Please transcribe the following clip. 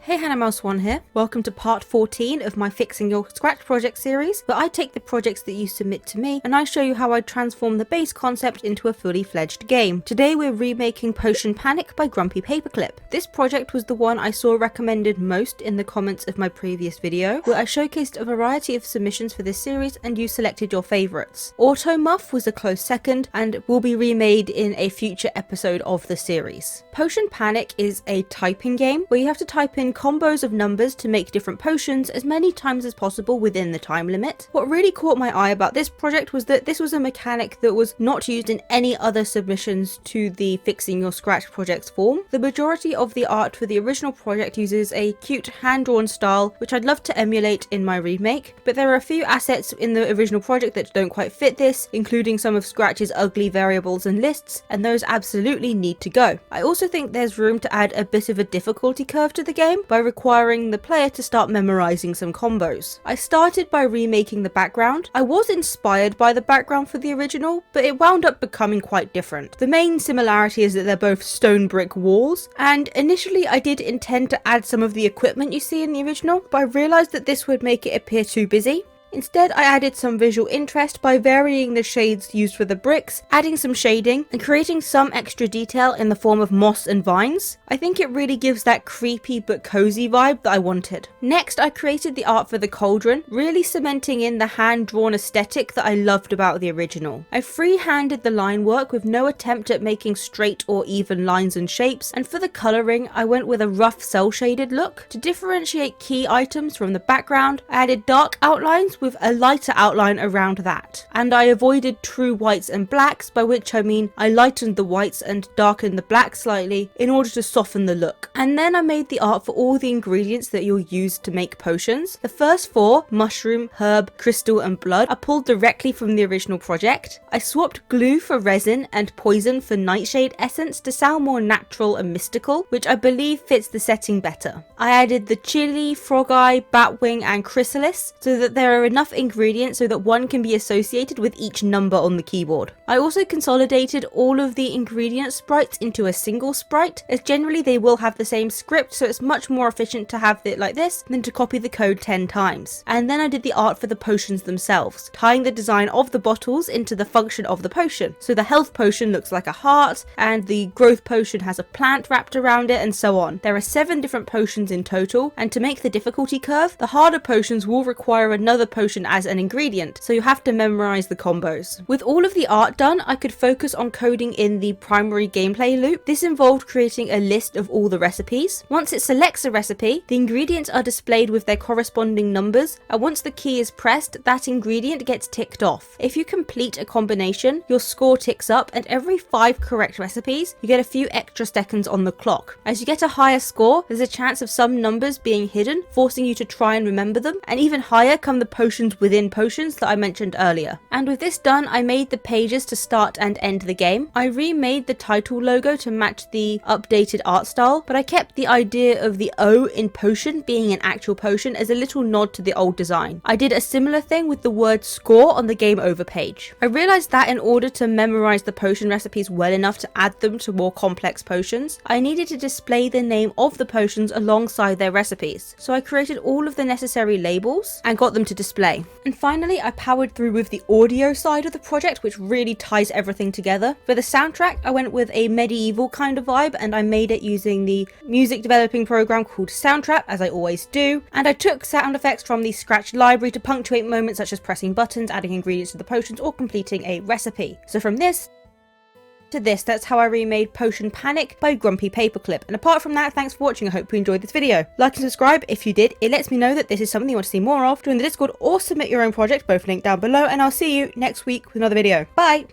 Hey Hannah Mouse One here. Welcome to part 14 of my Fixing Your Scratch project series, where I take the projects that you submit to me and I show you how I transform the base concept into a fully fledged game. Today we're remaking Potion Panic by Grumpy Paperclip. This project was the one I saw recommended most in the comments of my previous video, where I showcased a variety of submissions for this series and you selected your favourites. Auto Muff was a close second and will be remade in a future episode of the series. Potion Panic is a typing game where you have to type in combos of numbers to make different potions as many times as possible within the time limit. What really caught my eye about this project was that this was a mechanic that was not used in any other submissions to the Fixing Your Scratch projects form. The majority of the art for the original project uses a cute hand-drawn style, which I'd love to emulate in my remake, but there are a few assets in the original project that don't quite fit this, including some of Scratch's ugly variables and lists, and those absolutely need to go. I also think there's room to add a bit of a difficulty curve to the game by requiring the player to start memorizing some combos. I started by remaking the background. I was inspired by the background for the original, but it wound up becoming quite different. The main similarity is that they're both stone brick walls, and initially I did intend to add some of the equipment you see in the original, but I realised that this would make it appear too busy. Instead, I added some visual interest by varying the shades used for the bricks, adding some shading, and creating some extra detail in the form of moss and vines. I think it really gives that creepy but cozy vibe that I wanted. Next, I created the art for the cauldron, really cementing in the hand-drawn aesthetic that I loved about the original. I free-handed the line work with no attempt at making straight or even lines and shapes, and for the colouring, I went with a rough cel-shaded look. To differentiate key items from the background, I added dark outlines with a lighter outline around that, and I avoided true whites and blacks, by which I mean I lightened the whites and darkened the blacks slightly in order to soften the look. And then I made the art for all the ingredients that you'll use to make potions. The first four, mushroom, herb, crystal and blood, are pulled directly from the original project. I swapped glue for resin and poison for nightshade essence to sound more natural and mystical, which I believe fits the setting better. I added the chili, frog eye, batwing and chrysalis so that there are enough ingredients so that one can be associated with each number on the keyboard. I also consolidated all of the ingredient sprites into a single sprite, as generally they will have the same script, so it's much more efficient to have it like this than to copy the code 10 times. And then I did the art for the potions themselves, tying the design of the bottles into the function of the potion. So the health potion looks like a heart, and the growth potion has a plant wrapped around it, and so on. There are 7 different potions in total, and to make the difficulty curve, the harder potions will require another potion as an ingredient, so you have to memorize the combos. With all of the art done, I could focus on coding in the primary gameplay loop. This involved creating a list of all the recipes. Once it selects a recipe, the ingredients are displayed with their corresponding numbers, and once the key is pressed, that ingredient gets ticked off. If you complete a combination, your score ticks up, and every 5 correct recipes, you get a few extra seconds on the clock. As you get a higher score, there's a chance of some numbers being hidden, forcing you to try and remember them, and even higher come the potions within potions that I mentioned earlier. And with this done, I made the pages to start and end the game. I remade the title logo to match the updated art style, but I kept the idea of the O in potion being an actual potion as a little nod to the old design. I did a similar thing with the word score on the game over page. I realized that in order to memorize the potion recipes well enough to add them to more complex potions, I needed to display the name of the potions alongside their recipes. So I created all of the necessary labels and got them to display. And finally, I powered through with the audio side of the project, which really ties everything together. For the soundtrack, I went with a medieval kind of vibe, and I made it using the music developing program called Soundtrap, as I always do. And I took sound effects from the Scratch library to punctuate moments such as pressing buttons, adding ingredients to the potions, or completing a recipe. So from this to this, that's how I remade Potion Panic by Grumpy Paperclip. And apart from that, thanks for watching. I hope you enjoyed this video. Like and subscribe if you did. It lets me know that this is something you want to see more of. Join the Discord or submit your own project, both linked down below, and I'll see you next week with another video. Bye!